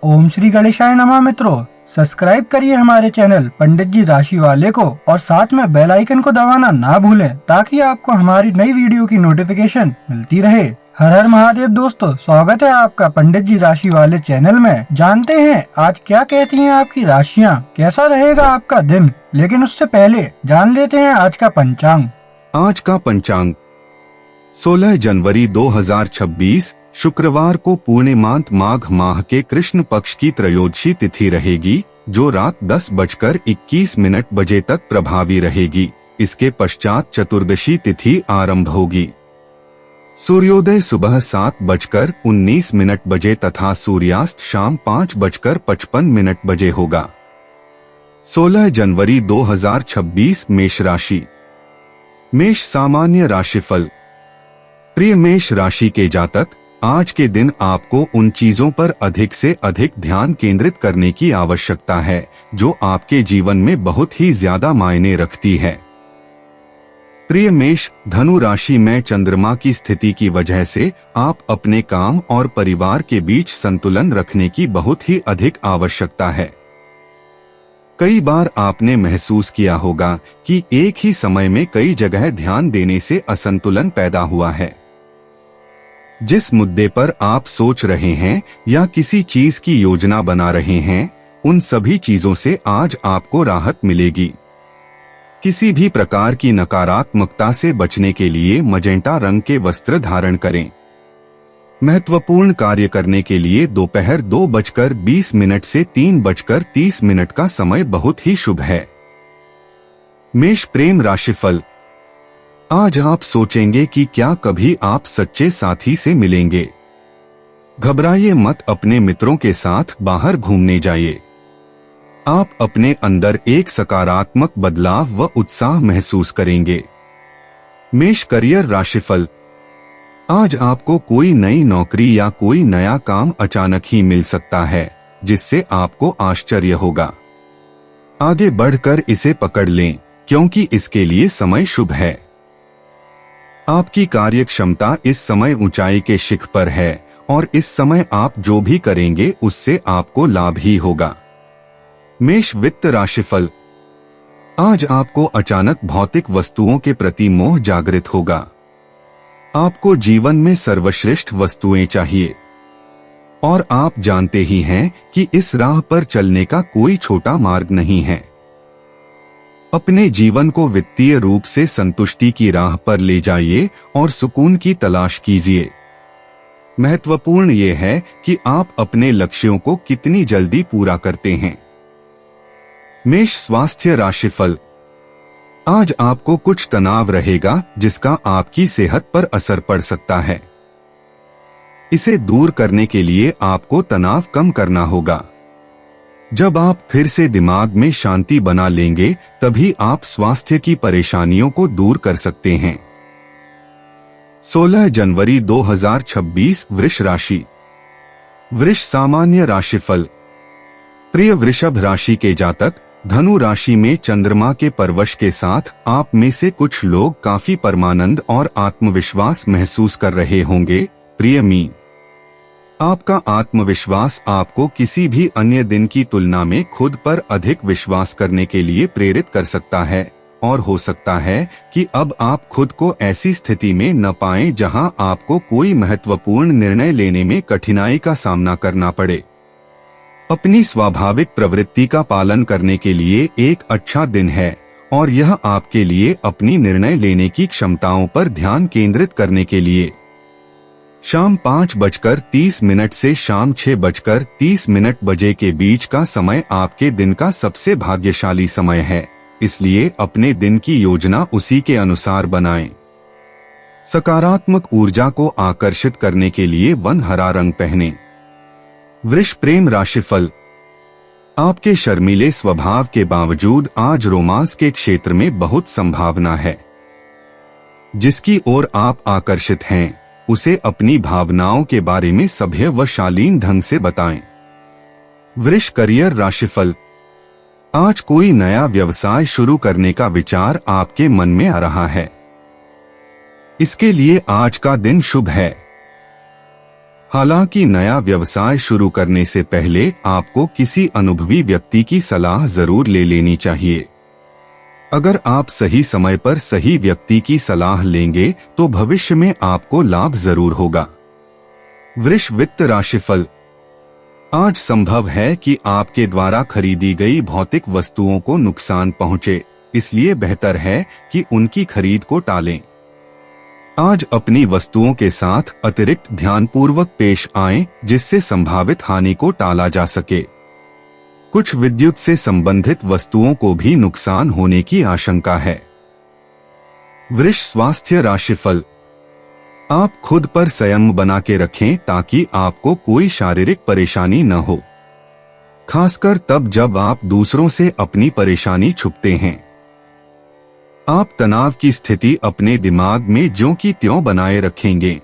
ओम श्री गणेशाय नमः। मित्रों, सब्सक्राइब करिए हमारे चैनल पंडित जी राशि वाले को और साथ में बेल आइकन को दबाना ना भूलें ताकि आपको हमारी नई वीडियो की नोटिफिकेशन मिलती रहे। हर हर महादेव दोस्तों, स्वागत है आपका पंडित जी राशि वाले चैनल में। जानते हैं आज क्या कहती हैं आपकी राशियां, कैसा रहेगा आपका दिन। लेकिन उससे पहले जान लेते हैं आज का पंचांग। आज का पंचांग 16 जनवरी 2026 शुक्रवार को पूर्णिमांत माघ माह के कृष्ण पक्ष की त्रयोदशी तिथि रहेगी, जो रात 10:21 बजे तक प्रभावी रहेगी। इसके पश्चात चतुर्दशी तिथि आरंभ होगी। सूर्योदय सुबह 7:19 बजे तथा सूर्यास्त शाम 5:55 बजे होगा। 16 जनवरी 2026 मेष राशि। मेष सामान्य राशिफल। प्रिय मेष राशि के जातक, आज के दिन आपको उन चीजों पर अधिक से अधिक ध्यान केंद्रित करने की आवश्यकता है जो आपके जीवन में बहुत ही ज्यादा मायने रखती है। प्रिय मेष, धनु राशि में चंद्रमा की स्थिति की वजह से आप अपने काम और परिवार के बीच संतुलन रखने की बहुत ही अधिक आवश्यकता है। कई बार आपने महसूस किया होगा कि एक ही समय में कई जगह ध्यान देने से असंतुलन पैदा हुआ है। जिस मुद्दे पर आप सोच रहे हैं या किसी चीज की योजना बना रहे हैं, उन सभी चीजों से आज आपको राहत मिलेगी। किसी भी प्रकार की नकारात्मकता से बचने के लिए मजेंटा रंग के वस्त्र धारण करें। महत्वपूर्ण कार्य करने के लिए दोपहर 2:20 से 3:30 का समय बहुत ही शुभ है। मेष प्रेम राशिफल। आज आप सोचेंगे कि क्या कभी आप सच्चे साथी से मिलेंगे। घबराइए मत, अपने मित्रों के साथ बाहर घूमने जाइए। आप अपने अंदर एक सकारात्मक बदलाव व उत्साह महसूस करेंगे। मेष करियर राशिफल। आज आपको कोई नई नौकरी या कोई नया काम अचानक ही मिल सकता है, जिससे आपको आश्चर्य होगा। आगे बढ़कर इसे पकड़ लें, क्योंकि इसके लिए समय शुभ है। आपकी कार्य क्षमता इस समय ऊंचाई के शिखर पर है और इस समय आप जो भी करेंगे उससे आपको लाभ ही होगा। मेष वित्त राशिफल। आज आपको अचानक भौतिक वस्तुओं के प्रति मोह जागृत होगा। आपको जीवन में सर्वश्रेष्ठ वस्तुएं चाहिए और आप जानते ही हैं कि इस राह पर चलने का कोई छोटा मार्ग नहीं है। अपने जीवन को वित्तीय रूप से संतुष्टि की राह पर ले जाइए और सुकून की तलाश कीजिए। महत्वपूर्ण ये है कि आप अपने लक्ष्यों को कितनी जल्दी पूरा करते हैं। मेष स्वास्थ्य राशिफल। आज आपको कुछ तनाव रहेगा जिसका आपकी सेहत पर असर पड़ सकता है। इसे दूर करने के लिए आपको तनाव कम करना होगा। जब आप फिर से दिमाग में शांति बना लेंगे, तभी आप स्वास्थ्य की परेशानियों को दूर कर सकते हैं। 16 जनवरी 2026 वृष राशि। वृष सामान्य राशिफल। प्रिय वृषभ राशि के जातक, धनु राशि में चंद्रमा के परवश के साथ आप में से कुछ लोग काफी परमानंद और आत्मविश्वास महसूस कर रहे होंगे। प्रिय मीन, आपका आत्मविश्वास आपको किसी भी अन्य दिन की तुलना में खुद पर अधिक विश्वास करने के लिए प्रेरित कर सकता है और हो सकता है कि अब आप खुद को ऐसी स्थिति में न पाएं जहां आपको कोई महत्वपूर्ण निर्णय लेने में कठिनाई का सामना करना पड़े। अपनी स्वाभाविक प्रवृत्ति का पालन करने के लिए एक अच्छा दिन है और यह आपके लिए अपनी निर्णय लेने की क्षमताओं पर ध्यान केंद्रित करने के लिए। शाम 5:30 से शाम 6:30 बजे के बीच का समय आपके दिन का सबसे भाग्यशाली समय है, इसलिए अपने दिन की योजना उसी के अनुसार बनाएं। सकारात्मक ऊर्जा को आकर्षित करने के लिए वन हरा रंग पहनें। वृष प्रेम राशिफल। आपके शर्मीले स्वभाव के बावजूद आज रोमांस के क्षेत्र में बहुत संभावना है। जिसकी ओर आप आकर्षित हैं, उसे अपनी भावनाओं के बारे में सभ्य व शालीन ढंग से बताएं। वृष करियर राशिफल। आज कोई नया व्यवसाय शुरू करने का विचार आपके मन में आ रहा है। इसके लिए आज का दिन शुभ है। हालांकि नया व्यवसाय शुरू करने से पहले आपको किसी अनुभवी व्यक्ति की सलाह जरूर ले लेनी चाहिए। अगर आप सही समय पर सही व्यक्ति की सलाह लेंगे तो भविष्य में आपको लाभ जरूर होगा। वृष वित्त राशिफल। आज संभव है कि आपके द्वारा खरीदी गई भौतिक वस्तुओं को नुकसान पहुंचे, इसलिए बेहतर है कि उनकी खरीद को टालें। आज अपनी वस्तुओं के साथ अतिरिक्त ध्यानपूर्वक पेश आएं, जिससे संभावित हानि को टाला जा सके। कुछ विद्युत से संबंधित वस्तुओं को भी नुकसान होने की आशंका है। वृष स्वास्थ्य राशिफल। आप खुद पर संयम बना के रखें ताकि आपको कोई शारीरिक परेशानी न हो, खासकर तब जब आप दूसरों से अपनी परेशानी छुपते हैं। आप तनाव की स्थिति अपने दिमाग में ज्यों की त्यों बनाए रखेंगे।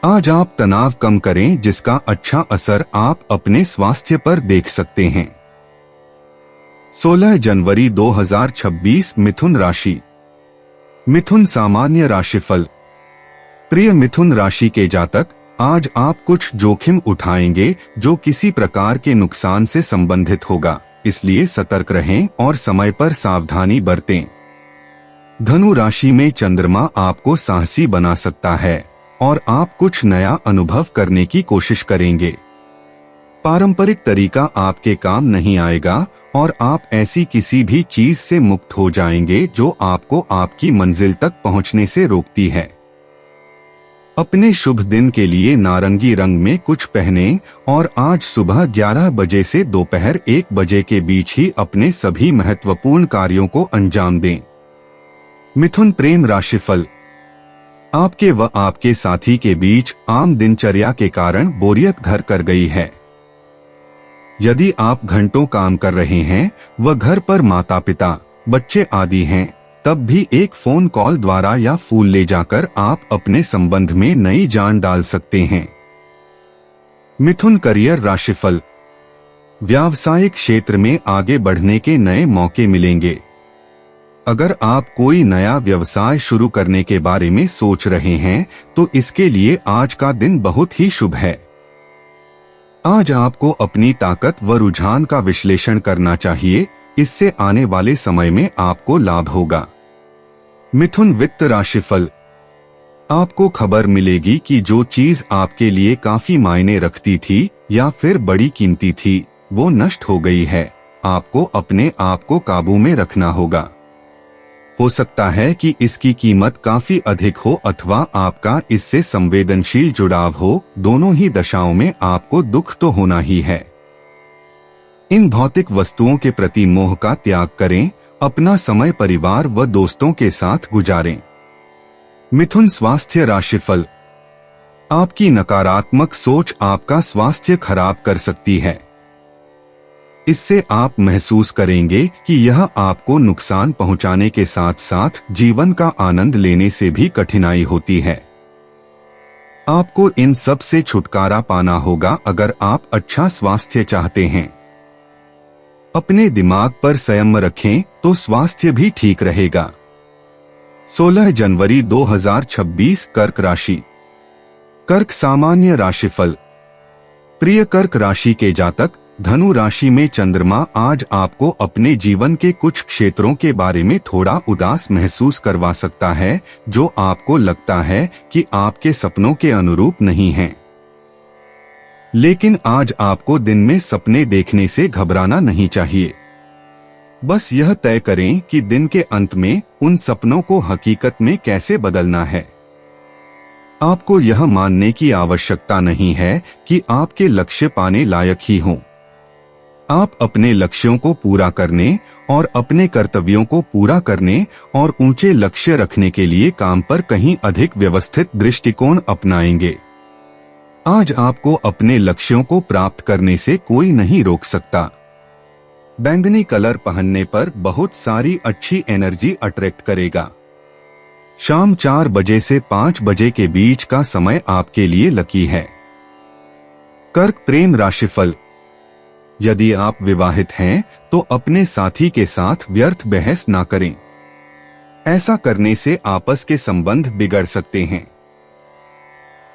आज आप तनाव कम करें, जिसका अच्छा असर आप अपने स्वास्थ्य पर देख सकते हैं। 16 जनवरी 2026 मिथुन राशि। मिथुन सामान्य राशिफल। प्रिय मिथुन राशि के जातक, आज आप कुछ जोखिम उठाएंगे जो किसी प्रकार के नुकसान से संबंधित होगा, इसलिए सतर्क रहें और समय पर सावधानी बरतें। धनु राशि में चंद्रमा आपको साहसी बना सकता है और आप कुछ नया अनुभव करने की कोशिश करेंगे। पारंपरिक तरीका आपके काम नहीं आएगा और आप ऐसी किसी भी चीज से मुक्त हो जाएंगे जो आपको आपकी मंजिल तक पहुंचने से रोकती है। अपने शुभ दिन के लिए नारंगी रंग में कुछ पहनें और आज सुबह 11 बजे से दोपहर 1 बजे के बीच ही अपने सभी महत्वपूर्ण कार्यों को अंजाम दें। मिथुन प्रेम राशिफल। आपके व आपके साथी के बीच आम दिनचर्या के कारण बोरियत घर कर गई है। यदि आप घंटों काम कर रहे हैं व घर पर माता पिता, बच्चे आदि हैं, तब भी एक फोन कॉल द्वारा या फूल ले जाकर आप अपने संबंध में नई जान डाल सकते हैं। मिथुन करियर राशिफल। व्यावसायिक क्षेत्र में आगे बढ़ने के नए मौके मिलेंगे। अगर आप कोई नया व्यवसाय शुरू करने के बारे में सोच रहे हैं तो इसके लिए आज का दिन बहुत ही शुभ है। आज आपको अपनी ताकत व रुझान का विश्लेषण करना चाहिए, इससे आने वाले समय में आपको लाभ होगा। मिथुन वित्त राशिफल। आपको खबर मिलेगी कि जो चीज आपके लिए काफी मायने रखती थी या फिर बड़ी कीमती थी, वो नष्ट हो गई है। आपको अपने आप को काबू में रखना होगा। हो सकता है कि इसकी कीमत काफी अधिक हो अथवा आपका इससे संवेदनशील जुड़ाव हो। दोनों ही दशाओं में आपको दुख तो होना ही है। इन भौतिक वस्तुओं के प्रति मोह का त्याग करें। अपना समय परिवार व दोस्तों के साथ गुजारें। मिथुन स्वास्थ्य राशिफल। आपकी नकारात्मक सोच आपका स्वास्थ्य खराब कर सकती है। इससे आप महसूस करेंगे कि यह आपको नुकसान पहुंचाने के साथ साथ जीवन का आनंद लेने से भी कठिनाई होती है। आपको इन सब से छुटकारा पाना होगा अगर आप अच्छा स्वास्थ्य चाहते हैं। अपने दिमाग पर संयम रखें तो स्वास्थ्य भी ठीक रहेगा। 16 जनवरी 2026 कर्क राशि। कर्क सामान्य राशिफल। प्रिय कर्क राशि के जातक, धनु राशि में चंद्रमा आज आपको अपने जीवन के कुछ क्षेत्रों के बारे में थोड़ा उदास महसूस करवा सकता है, जो आपको लगता है कि आपके सपनों के अनुरूप नहीं हैं। लेकिन आज आपको दिन में सपने देखने से घबराना नहीं चाहिए। बस यह तय करें कि दिन के अंत में उन सपनों को हकीकत में कैसे बदलना है। आपको यह मानने की आवश्यकता नहीं है कि आपके लक्ष्य पाने लायक ही हों। आप अपने लक्ष्यों को पूरा करने और अपने कर्तव्यों को पूरा करने और ऊंचे लक्ष्य रखने के लिए काम पर कहीं अधिक व्यवस्थित दृष्टिकोण अपनाएंगे। आज आपको अपने लक्ष्यों को प्राप्त करने से कोई नहीं रोक सकता। बैंगनी कलर पहनने पर बहुत सारी अच्छी एनर्जी अट्रैक्ट करेगा। शाम 4 बजे से 5 बजे के बीच का समय आपके लिए लकी है। कर्क प्रेम राशिफल। यदि आप विवाहित हैं तो अपने साथी के साथ व्यर्थ बहस ना करें। ऐसा करने से आपस के संबंध बिगड़ सकते हैं।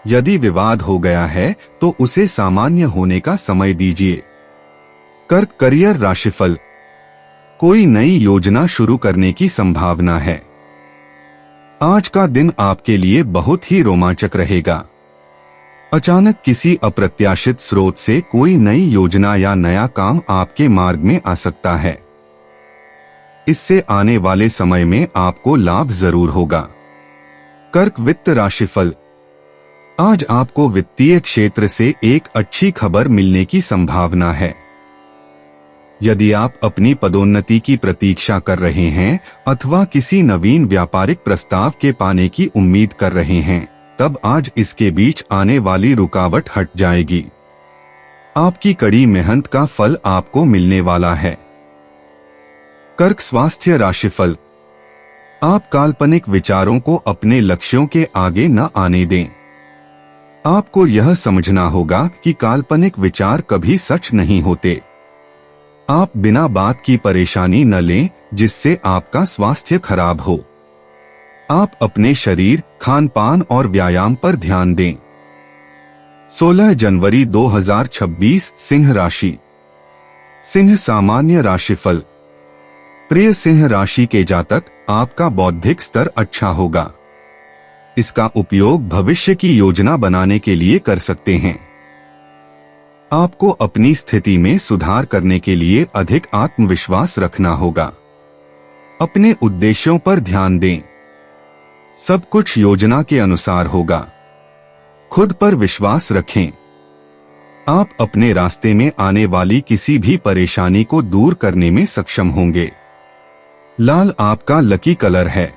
यदि विवाद हो गया है तो उसे सामान्य होने का समय दीजिए। कर्क करियर राशिफल, कोई नई योजना शुरू करने की संभावना है। आज का दिन आपके लिए बहुत ही रोमांचक रहेगा। अचानक किसी अप्रत्याशित स्रोत से कोई नई योजना या नया काम आपके मार्ग में आ सकता है। इससे आने वाले समय में आपको लाभ जरूर होगा। कर्क वित्त राशिफल, आज आपको वित्तीय क्षेत्र से एक अच्छी खबर मिलने की संभावना है। यदि आप अपनी पदोन्नति की प्रतीक्षा कर रहे हैं अथवा किसी नवीन व्यापारिक प्रस्ताव के पाने की उम्मीद कर रहे हैं, तब आज इसके बीच आने वाली रुकावट हट जाएगी। आपकी कड़ी मेहनत का फल आपको मिलने वाला है। कर्क स्वास्थ्य राशिफल, आप काल्पनिक विचारों को अपने लक्ष्यों के आगे न आने दें। आपको यह समझना होगा कि काल्पनिक विचार कभी सच नहीं होते। आप बिना बात की परेशानी न लें जिससे आपका स्वास्थ्य खराब हो। आप अपने शरीर, खान पान और व्यायाम पर ध्यान दें। 16 जनवरी 2026 सिंह राशि। सिंह सामान्य राशिफल, प्रिय सिंह राशि के जातक, आपका बौद्धिक स्तर अच्छा होगा। इसका उपयोग भविष्य की योजना बनाने के लिए कर सकते हैं। आपको अपनी स्थिति में सुधार करने के लिए अधिक आत्मविश्वास रखना होगा। अपने उद्देश्यों पर ध्यान दें। सब कुछ योजना के अनुसार होगा। खुद पर विश्वास रखें। आप अपने रास्ते में आने वाली किसी भी परेशानी को दूर करने में सक्षम होंगे। लाल आपका लकी कलर है।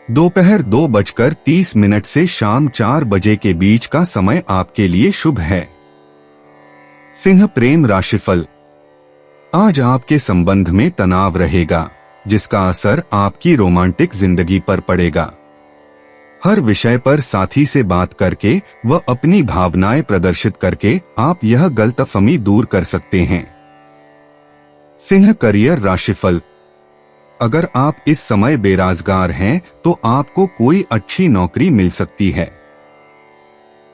दोपहर 2:30 से शाम 4 बजे के बीच का समय आपके लिए शुभ है। सिंह प्रेम राशिफल, आज आपके संबंध में तनाव रहेगा जिसका असर आपकी रोमांटिक जिंदगी पर पड़ेगा। हर विषय पर साथी से बात करके व अपनी भावनाएं प्रदर्शित करके आप यह गलतफहमी दूर कर सकते हैं। सिंह करियर राशिफल, अगर आप इस समय बेरोजगार हैं तो आपको कोई अच्छी नौकरी मिल सकती है।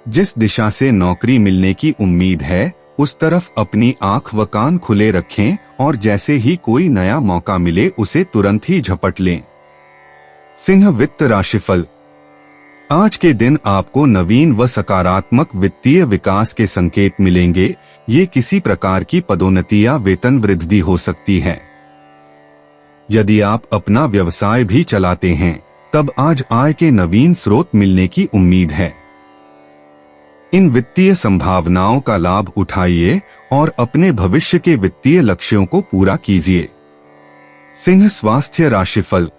जिस दिशा से नौकरी मिलने की उम्मीद है उस तरफ अपनी आंख व कान खुले रखें और जैसे ही कोई नया मौका मिले उसे तुरंत ही झपट लें। सिंह वित्त राशिफल, आज के दिन आपको नवीन व सकारात्मक वित्तीय विकास के संकेत मिलेंगे। ये किसी प्रकार की पदोन्नति या वेतन वृद्धि हो सकती है। यदि आप अपना व्यवसाय भी चलाते हैं तब आज आय के नवीन स्रोत मिलने की उम्मीद है। इन वित्तीय संभावनाओं का लाभ उठाइए और अपने भविष्य के वित्तीय लक्ष्यों को पूरा कीजिए। सिंह स्वास्थ्य राशिफल,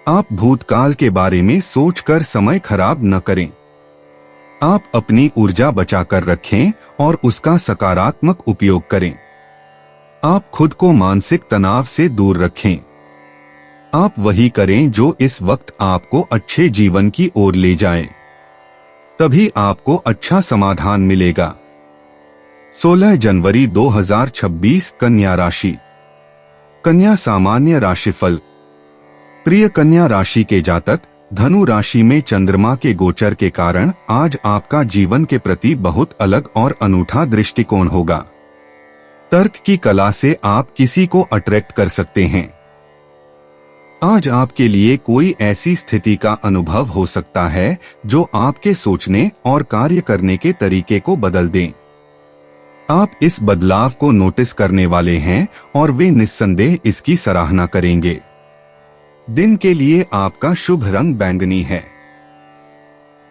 आप भूतकाल के बारे में सोचकर समय खराब न करें। आप अपनी ऊर्जा बचाकर रखें और उसका सकारात्मक उपयोग करें। आप खुद को मानसिक तनाव से दूर रखें। आप वही करें जो इस वक्त आपको अच्छे जीवन की ओर ले जाए, तभी आपको अच्छा समाधान मिलेगा। 16 जनवरी 2026 कन्या राशि। कन्या सामान्य राशिफल, प्रिय कन्या राशि के जातक, धनु राशि में चंद्रमा के गोचर के कारण आज आपका जीवन के प्रति बहुत अलग और अनूठा दृष्टिकोण होगा। तर्क की कला से आप किसी को अट्रैक्ट कर सकते हैं। आज आपके लिए कोई ऐसी स्थिति का अनुभव हो सकता है जो आपके सोचने और कार्य करने के तरीके को बदल दें। आप इस बदलाव को नोटिस करने वाले हैं और वे निस्संदेह इसकी सराहना करेंगे। दिन के लिए आपका शुभ रंग बैंगनी है।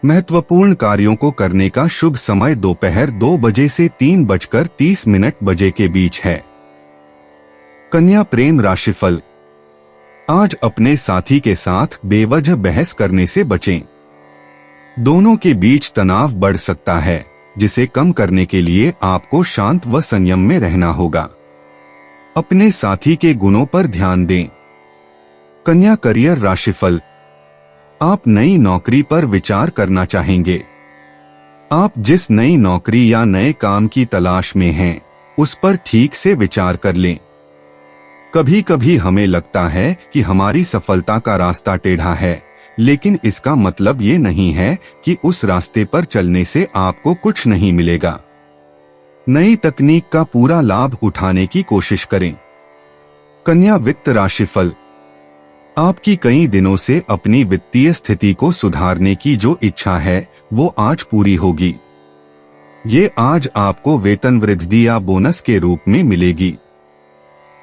महत्वपूर्ण कार्यों को करने का शुभ समय दोपहर 2 बजे से 3:30 के बीच है। कन्या प्रेम राशिफल, आज अपने साथी के साथ बेवजह बहस करने से बचें। दोनों के बीच तनाव बढ़ सकता है, जिसे कम करने के लिए आपको शांत व संयम में रहना होगा। अपने साथी के गुणों पर ध्यान दें। कन्या करियर राशिफल, आप नई नौकरी पर विचार करना चाहेंगे। आप जिस नई नौकरी या नए काम की तलाश में हैं, उस पर ठीक से विचार कर लें। कभी कभी हमें लगता है कि हमारी सफलता का रास्ता टेढ़ा है, लेकिन इसका मतलब ये नहीं है कि उस रास्ते पर चलने से आपको कुछ नहीं मिलेगा। नई तकनीक का पूरा लाभ उठाने की कोशिश करें। कन्या वित्त राशिफल। आपकी कई दिनों से अपनी वित्तीय स्थिति को सुधारने की जो इच्छा है वो आज पूरी होगी। ये आज आपको वेतन वृद्धि या बोनस के रूप में मिलेगी।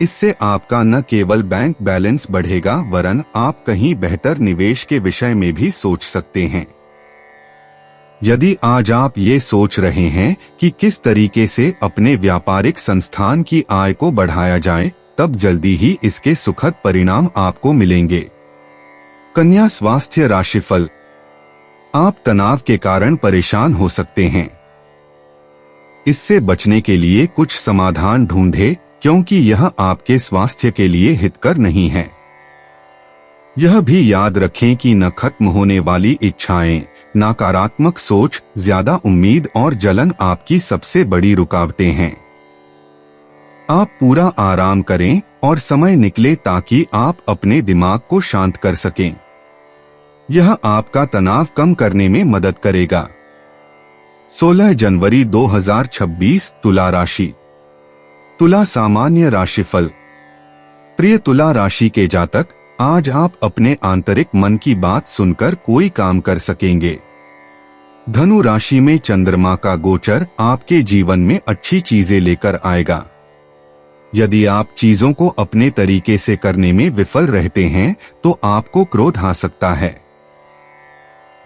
इससे आपका न केवल बैंक बैलेंस बढ़ेगा वरन आप कहीं बेहतर निवेश के विषय में भी सोच सकते हैं। यदि आज आप ये सोच रहे हैं कि किस तरीके से अपने व्यापारिक संस्थान की आय को बढ़ाया जाए, तब जल्दी ही इसके सुखद परिणाम आपको मिलेंगे। कन्या स्वास्थ्य राशिफल। आप तनाव के कारण परेशान हो सकते हैं। इससे बचने के लिए कुछ समाधान ढूंढें, क्योंकि यह आपके स्वास्थ्य के लिए हितकर नहीं है। यह भी याद रखें कि न खत्म होने वाली इच्छाएं, नकारात्मक सोच, ज्यादा उम्मीद और जलन आपकी सबसे बड़ी रुकावटें हैं। आप पूरा आराम करें और समय निकले ताकि आप अपने दिमाग को शांत कर सकें। यह आपका तनाव कम करने में मदद करेगा। 16 जनवरी 2026 तुला राशि। तुला सामान्य राशिफल। प्रिय तुला राशि के जातक, आज आप अपने आंतरिक मन की बात सुनकर कोई काम कर सकेंगे। धनु राशि में चंद्रमा का गोचर आपके जीवन में अच्छी चीजें लेकर आएगा। यदि आप चीजों को अपने तरीके से करने में विफल रहते हैं तो आपको क्रोध आ सकता है।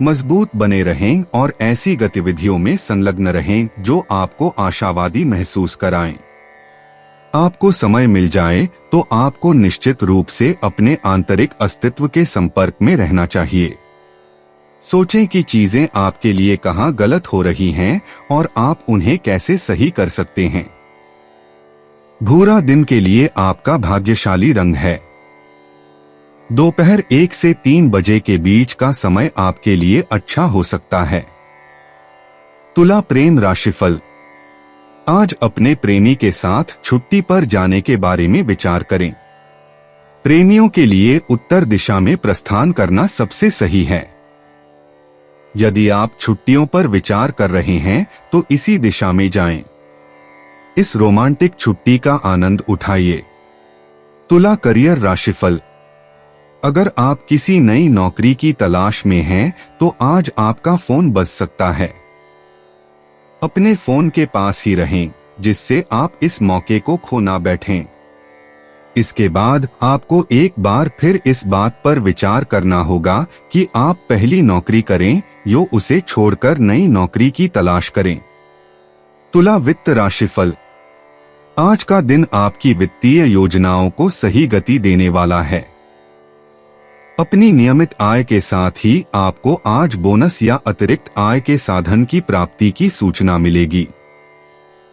मजबूत बने रहें और ऐसी गतिविधियों में संलग्न रहें जो आपको आशावादी महसूस कराएं। आपको समय मिल जाए तो आपको निश्चित रूप से अपने आंतरिक अस्तित्व के संपर्क में रहना चाहिए। सोचें कि चीजें आपके लिए कहां गलत हो रही हैं और आप उन्हें कैसे सही कर सकते हैं। भूरा दिन के लिए आपका भाग्यशाली रंग है। दोपहर 1 से 3 बजे के बीच का समय आपके लिए अच्छा हो सकता है। तुला प्रेम राशिफल। आज अपने प्रेमी के साथ छुट्टी पर जाने के बारे में विचार करें। प्रेमियों के लिए उत्तर दिशा में प्रस्थान करना सबसे सही है। यदि आप छुट्टियों पर विचार कर रहे हैं तो इसी दिशा में जाएं। इस रोमांटिक छुट्टी का आनंद उठाइए। तुला करियर राशिफल। अगर आप किसी नई नौकरी की तलाश में हैं तो आज आपका फोन बज सकता है। अपने फोन के पास ही रहें, जिससे आप इस मौके को खो ना बैठें। इसके बाद आपको एक बार फिर इस बात पर विचार करना होगा कि आप पहली नौकरी करें या उसे छोड़कर नई नौकरी की तलाश करें। तुला वित्त राशिफल। आज का दिन आपकी वित्तीय योजनाओं को सही गति देने वाला है। अपनी नियमित आय के साथ ही आपको आज बोनस या अतिरिक्त आय के साधन की प्राप्ति की सूचना मिलेगी।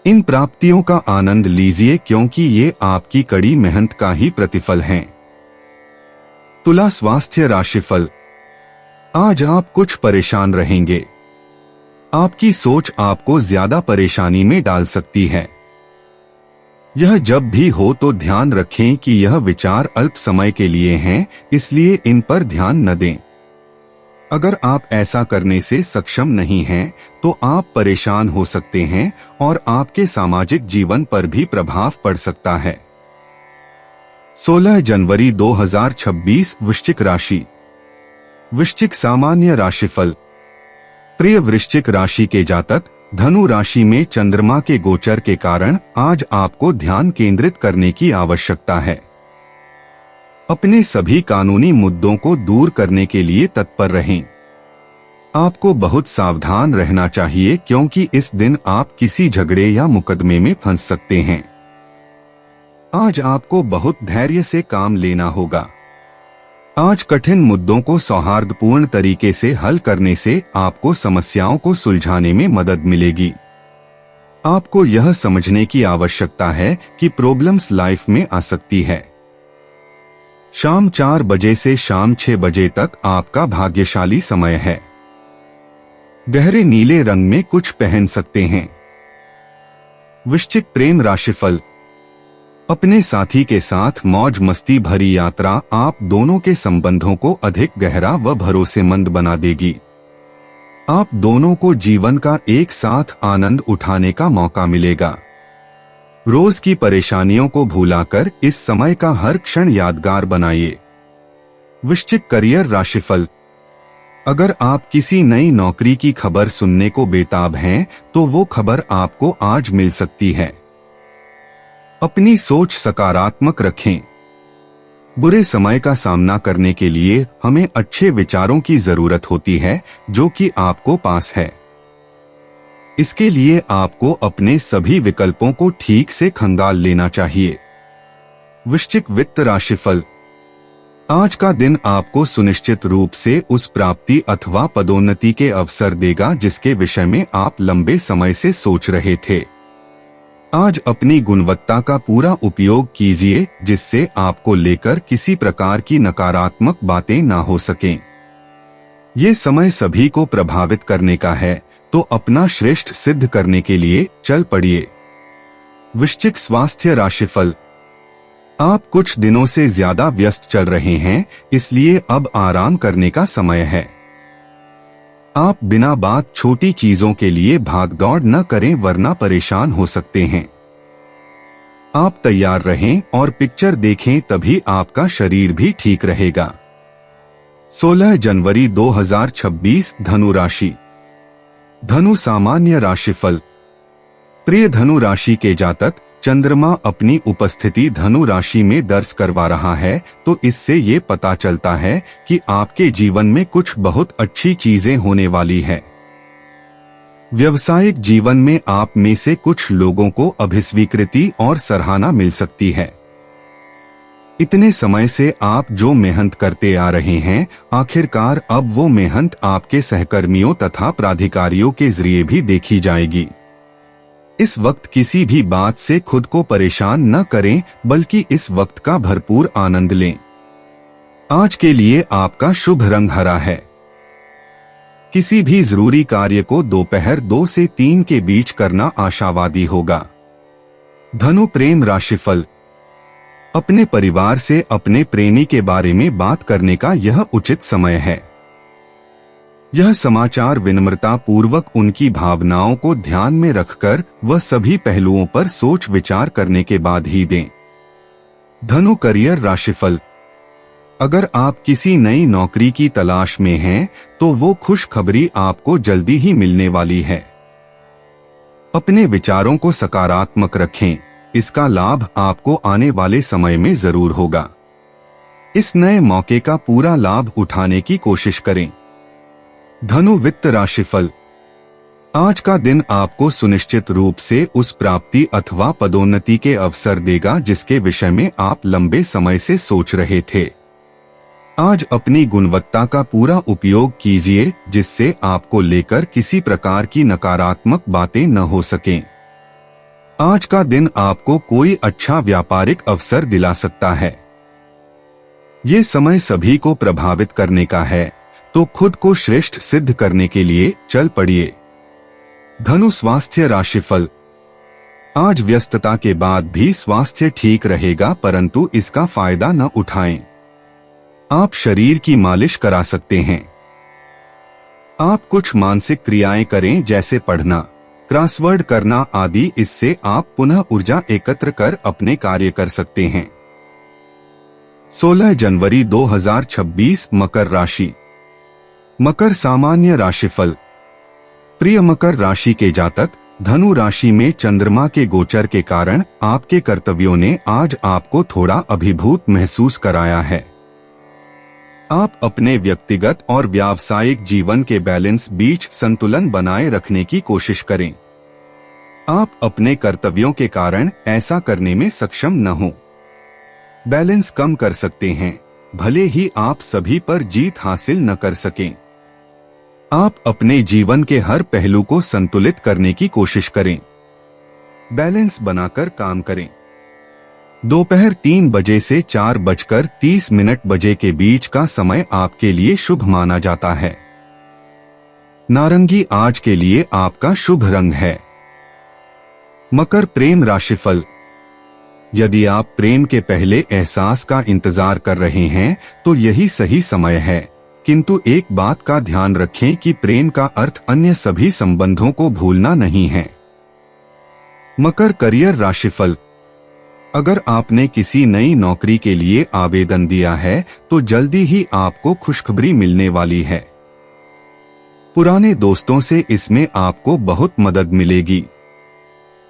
इन प्राप्तियों का आनंद लीजिए क्योंकि ये आपकी कड़ी मेहनत का ही प्रतिफल हैं। तुला स्वास्थ्य राशिफल। आज आप कुछ परेशान रहेंगे। आपकी सोच आपको ज्यादा परेशानी में डाल सकती है। यह जब भी हो तो ध्यान रखें कि यह विचार अल्प समय के लिए हैं, इसलिए इन पर ध्यान न दें। अगर आप ऐसा करने से सक्षम नहीं हैं, तो आप परेशान हो सकते हैं और आपके सामाजिक जीवन पर भी प्रभाव पड़ सकता है। 16 जनवरी 2026 वृश्चिक राशि। वृश्चिक सामान्य राशिफल। प्रिय वृश्चिक राशि के जातक, धनु राशि में चंद्रमा के गोचर के कारण आज आपको ध्यान केंद्रित करने की आवश्यकता है। अपने सभी कानूनी मुद्दों को दूर करने के लिए तत्पर रहें। आपको बहुत सावधान रहना चाहिए क्योंकि इस दिन आप किसी झगड़े या मुकदमे में फंस सकते हैं। आज आपको बहुत धैर्य से काम लेना होगा। आज कठिन मुद्दों को सौहार्दपूर्ण तरीके से हल करने से आपको समस्याओं को सुलझाने में मदद मिलेगी। आपको यह समझने की आवश्यकता है कि प्रॉब्लम्स लाइफ में आ सकती है। शाम 4 बजे से शाम 6 बजे तक आपका भाग्यशाली समय है। गहरे नीले रंग में कुछ पहन सकते हैं। वृश्चिक प्रेम राशिफल। अपने साथी के साथ मौज मस्ती भरी यात्रा आप दोनों के संबंधों को अधिक गहरा व भरोसेमंद बना देगी। आप दोनों को जीवन का एक साथ आनंद उठाने का मौका मिलेगा। रोज की परेशानियों को भुलाकर इस समय का हर क्षण यादगार बनाइए। वृश्चिक करियर राशिफल। अगर आप किसी नई नौकरी की खबर सुनने को बेताब हैं, तो वो खबर आपको आज मिल सकती है। अपनी सोच सकारात्मक रखें। बुरे समय का सामना करने के लिए हमें अच्छे विचारों की जरूरत होती है, जो कि आपको पास है। इसके लिए आपको अपने सभी विकल्पों को ठीक से खंगाल लेना चाहिए। वृश्चिक वित्त राशिफल। आज का दिन आपको सुनिश्चित रूप से उस प्राप्ति अथवा पदोन्नति के अवसर देगा जिसके विषय में आप लंबे समय से सोच रहे थे। आज अपनी गुणवत्ता का पूरा उपयोग कीजिए, जिससे आपको लेकर किसी प्रकार की नकारात्मक बातें ना हो सकें। ये समय सभी को प्रभावित करने का है, तो अपना श्रेष्ठ सिद्ध करने के लिए चल पड़िए। वृश्चिक स्वास्थ्य राशिफल। आप कुछ दिनों से ज्यादा व्यस्त चल रहे हैं, इसलिए अब आराम करने का समय है। आप बिना बात छोटी चीजों के लिए भागदौड़ न करें, वरना परेशान हो सकते हैं। आप तैयार रहें और पिक्चर देखें, तभी आपका शरीर भी ठीक रहेगा। 16 जनवरी 2026 धनु राशि। धनु सामान्य राशिफल। प्रिय धनु राशि के जातक, चंद्रमा अपनी उपस्थिति धनु राशि में दर्ज करवा रहा है, तो इससे ये पता चलता है कि आपके जीवन में कुछ बहुत अच्छी चीजें होने वाली है। व्यावसायिक जीवन में आप में से कुछ लोगों को अभिस्वीकृति और सराहना मिल सकती है। इतने समय से आप जो मेहनत करते आ रहे हैं, आखिरकार अब वो मेहनत आपके सहकर्मियों तथा प्राधिकारियों के जरिए भी देखी जाएगी। इस वक्त किसी भी बात से खुद को परेशान न करें, बल्कि इस वक्त का भरपूर आनंद लें। आज के लिए आपका शुभ रंग हरा है। किसी भी जरूरी कार्य को दोपहर 2 से 3 के बीच करना आशावादी होगा। धनु प्रेम राशिफल। अपने परिवार से अपने प्रेमी के बारे में बात करने का यह उचित समय है। यह समाचार विनम्रता पूर्वक उनकी भावनाओं को ध्यान में रखकर व सभी पहलुओं पर सोच विचार करने के बाद ही दें। धनु करियर राशिफल। अगर आप किसी नई नौकरी की तलाश में हैं, तो वो खुशखबरी आपको जल्दी ही मिलने वाली है। अपने विचारों को सकारात्मक रखें, इसका लाभ आपको आने वाले समय में जरूर होगा। इस नए मौके का पूरा लाभ उठाने की कोशिश करें। धनु वित्त राशिफल। आज का दिन आपको सुनिश्चित रूप से उस प्राप्ति अथवा पदोन्नति के अवसर देगा जिसके विषय में आप लंबे समय से सोच रहे थे। आज अपनी गुणवत्ता का पूरा उपयोग कीजिए, जिससे आपको लेकर किसी प्रकार की नकारात्मक बातें न हो सकें। आज का दिन आपको कोई अच्छा व्यापारिक अवसर दिला सकता है। ये समय सभी को प्रभावित करने का है, तो खुद को श्रेष्ठ सिद्ध करने के लिए चल पड़िए। धनु स्वास्थ्य राशिफल। आज व्यस्तता के बाद भी स्वास्थ्य ठीक रहेगा, परंतु इसका फायदा न उठाएं। आप शरीर की मालिश करा सकते हैं। आप कुछ मानसिक क्रियाएं करें, जैसे पढ़ना, क्रॉसवर्ड करना आदि। इससे आप पुनः ऊर्जा एकत्र कर अपने कार्य कर सकते हैं। 16 जनवरी 2026 मकर राशि। मकर सामान्य राशिफल। प्रिय मकर राशि के जातक, धनु राशि में चंद्रमा के गोचर के कारण आपके कर्तव्यों ने आज आपको थोड़ा अभिभूत महसूस कराया है। आप अपने व्यक्तिगत और व्यावसायिक जीवन के बैलेंस बीच संतुलन बनाए रखने की कोशिश करें। आप अपने कर्तव्यों के कारण ऐसा करने में सक्षम न हो। बैलेंस कम कर सकते हैं, भले ही आप सभी पर जीत हासिल न कर सकें। आप अपने जीवन के हर पहलू को संतुलित करने की कोशिश करें। बैलेंस बनाकर काम करें। दोपहर 3 बजे से 4:30 बजे के बीच का समय आपके लिए शुभ माना जाता है। नारंगी आज के लिए आपका शुभ रंग है। मकर प्रेम राशिफल। यदि आप प्रेम के पहले एहसास का इंतजार कर रहे हैं तो यही सही समय है, किंतु एक बात का ध्यान रखें कि प्रेम का अर्थ अन्य सभी संबंधों को भूलना नहीं है। मकर करियर राशिफल। अगर आपने किसी नई नौकरी के लिए आवेदन दिया है तो जल्दी ही आपको खुशखबरी मिलने वाली है। पुराने दोस्तों से इसमें आपको बहुत मदद मिलेगी।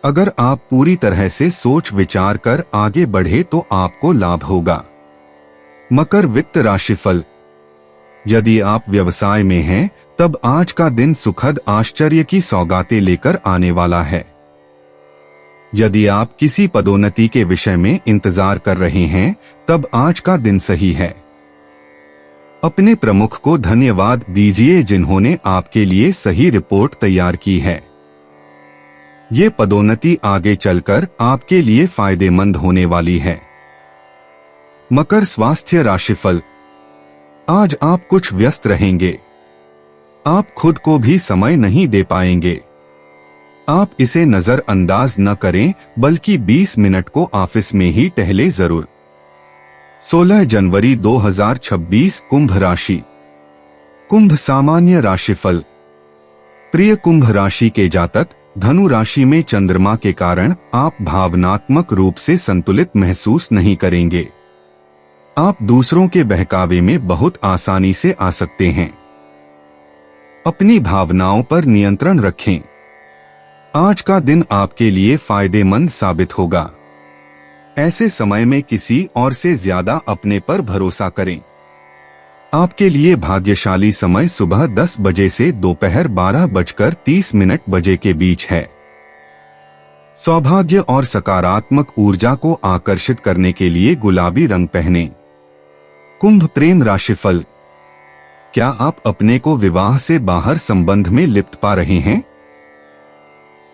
अगर आप पूरी तरह से सोच विचार कर आगे बढ़े तो आपको लाभ होगा। मकर वित्त राशिफल। यदि आप व्यवसाय में हैं, तब आज का दिन सुखद आश्चर्य की सौगातें लेकर आने वाला है। यदि आप किसी पदोन्नति के विषय में इंतजार कर रहे हैं, तब आज का दिन सही है। अपने प्रमुख को धन्यवाद दीजिए जिन्होंने आपके लिए सही रिपोर्ट तैयार की है। ये पदोन्नति आगे चलकर आपके लिए फायदेमंद होने वाली है। मकर स्वास्थ्य राशिफल। आज आप कुछ व्यस्त रहेंगे। आप खुद को भी समय नहीं दे पाएंगे। आप इसे नजरअंदाज न करें, बल्कि 20 मिनट को ऑफिस में ही टहले जरूर। 16 जनवरी 2026 कुंभ राशि। कुंभ सामान्य राशिफल। प्रिय कुंभ राशि के जातक, धनु राशि में चंद्रमा के कारण आप भावनात्मक रूप से संतुलित महसूस नहीं करेंगे। आप दूसरों के बहकावे में बहुत आसानी से आ सकते हैं। अपनी भावनाओं पर नियंत्रण रखें। आज का दिन आपके लिए फायदेमंद साबित होगा। ऐसे समय में किसी और से ज्यादा अपने पर भरोसा करें। आपके लिए भाग्यशाली समय सुबह 10 बजे से दोपहर 12:30 बजे के बीच है। सौभाग्य और सकारात्मक ऊर्जा को आकर्षित करने के लिए गुलाबी रंग पहनें। कुंभ प्रेम राशिफल। क्या आप अपने को विवाह से बाहर संबंध में लिप्त पा रहे हैं?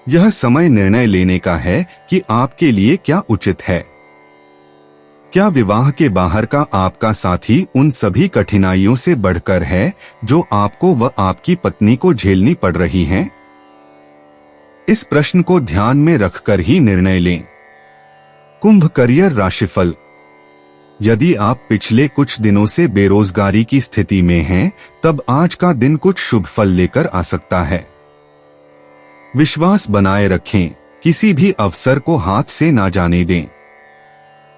यह समय निर्णय लेने का है कि आपके लिए क्या उचित है। क्या विवाह के बाहर का आपका साथी उन सभी कठिनाइयों से बढ़कर है जो आपको व आपकी पत्नी को झेलनी पड़ रही हैं? इस प्रश्न को ध्यान में रखकर ही निर्णय लें। कुंभ करियर राशिफल। यदि आप पिछले कुछ दिनों से बेरोजगारी की स्थिति में हैं, तब आज का दिन कुछ शुभ फल लेकर आ सकता है। विश्वास बनाए रखें, किसी भी अवसर को हाथ से ना जाने दें।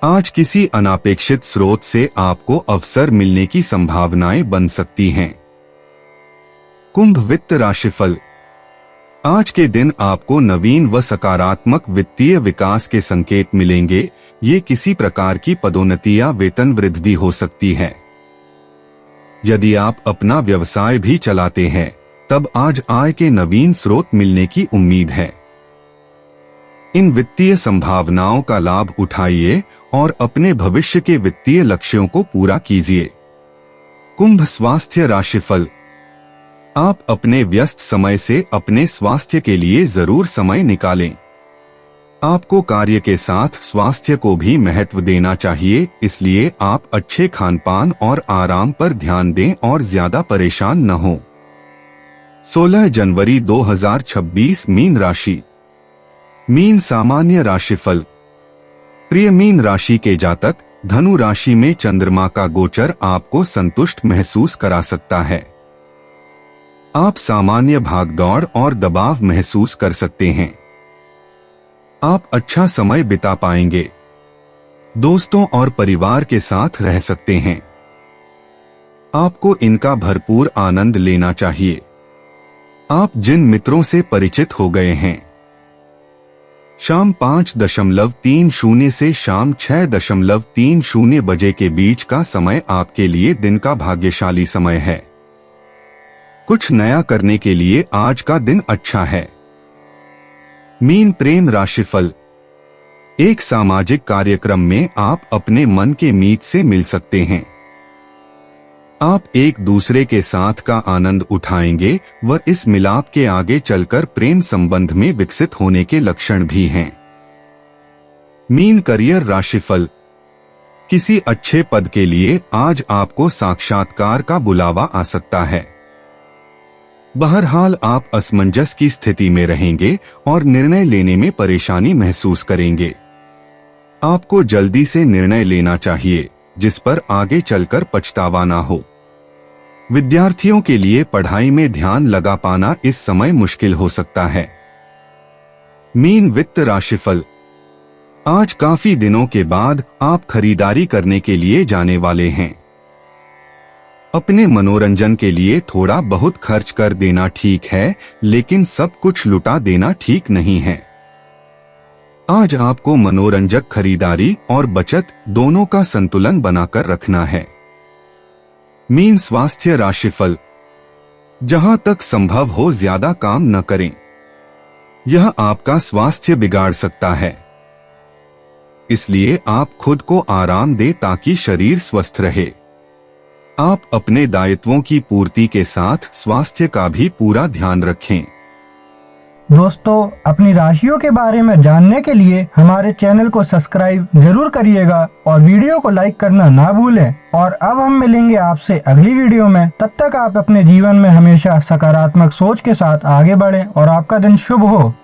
आज किसी अनापेक्षित स्रोत से आपको अवसर मिलने की संभावनाएं बन सकती हैं। कुंभ वित्त राशिफल। आज के दिन आपको नवीन व सकारात्मक वित्तीय विकास के संकेत मिलेंगे। ये किसी प्रकार की पदोन्नति या वेतन वृद्धि हो सकती है। यदि आप अपना व्यवसाय भी चलाते हैं, तब आज आय के नवीन स्रोत मिलने की उम्मीद है। इन वित्तीय संभावनाओं का लाभ उठाइए और अपने भविष्य के वित्तीय लक्ष्यों को पूरा कीजिए। कुंभ स्वास्थ्य राशिफल। आप अपने व्यस्त समय से अपने स्वास्थ्य के लिए जरूर समय निकालें। आपको कार्य के साथ स्वास्थ्य को भी महत्व देना चाहिए, इसलिए आप अच्छे खानपान और आराम पर ध्यान दें और ज्यादा परेशान न हों। 16 जनवरी 2026 मीन राशि। मीन सामान्य राशिफल। प्रिय मीन राशि के जातक, धनु राशि में चंद्रमा का गोचर आपको संतुष्ट महसूस करा सकता है। आप सामान्य भागदौड़ और दबाव महसूस कर सकते हैं। आप अच्छा समय बिता पाएंगे। दोस्तों और परिवार के साथ रह सकते हैं। आपको इनका भरपूर आनंद लेना चाहिए। आप जिन मित्रों से परिचित हो गए हैं, शाम 5:30 से शाम 6:30 बजे के बीच का समय आपके लिए दिन का भाग्यशाली समय है। कुछ नया करने के लिए आज का दिन अच्छा है। मीन प्रेम राशिफल। एक सामाजिक कार्यक्रम में आप अपने मन के मीत से मिल सकते हैं। आप एक दूसरे के साथ का आनंद उठाएंगे व इस मिलाप के आगे चलकर प्रेम संबंध में विकसित होने के लक्षण भी हैं। मीन करियर राशिफल। किसी अच्छे पद के लिए आज आपको साक्षात्कार का बुलावा आ सकता है। बहरहाल आप असमंजस की स्थिति में रहेंगे और निर्णय लेने में परेशानी महसूस करेंगे। आपको जल्दी से निर्णय लेना चाहिए जिस पर आगे चलकर पछतावा ना हो। विद्यार्थियों के लिए पढ़ाई में ध्यान लगा पाना इस समय मुश्किल हो सकता है। मीन वित्त राशिफल। आज काफी दिनों के बाद आप खरीदारी करने के लिए जाने वाले हैं। अपने मनोरंजन के लिए थोड़ा बहुत खर्च कर देना ठीक है, लेकिन सब कुछ लुटा देना ठीक नहीं है। आज आपको मनोरंजक खरीदारी और बचत दोनों का संतुलन बनाकर रखना है। मीन स्वास्थ्य राशिफल। जहां तक संभव हो ज्यादा काम न करें, यह आपका स्वास्थ्य बिगाड़ सकता है। इसलिए आप खुद को आराम दें ताकि शरीर स्वस्थ रहे। आप अपने दायित्वों की पूर्ति के साथ स्वास्थ्य का भी पूरा ध्यान रखें। दोस्तों, अपनी राशियों के बारे में जानने के लिए हमारे चैनल को सब्सक्राइब जरूर करिएगा और वीडियो को लाइक करना ना भूलें। और अब हम मिलेंगे आपसे अगली वीडियो में। तब तक आप अपने जीवन में हमेशा सकारात्मक सोच के साथ आगे बढ़ें और आपका दिन शुभ हो।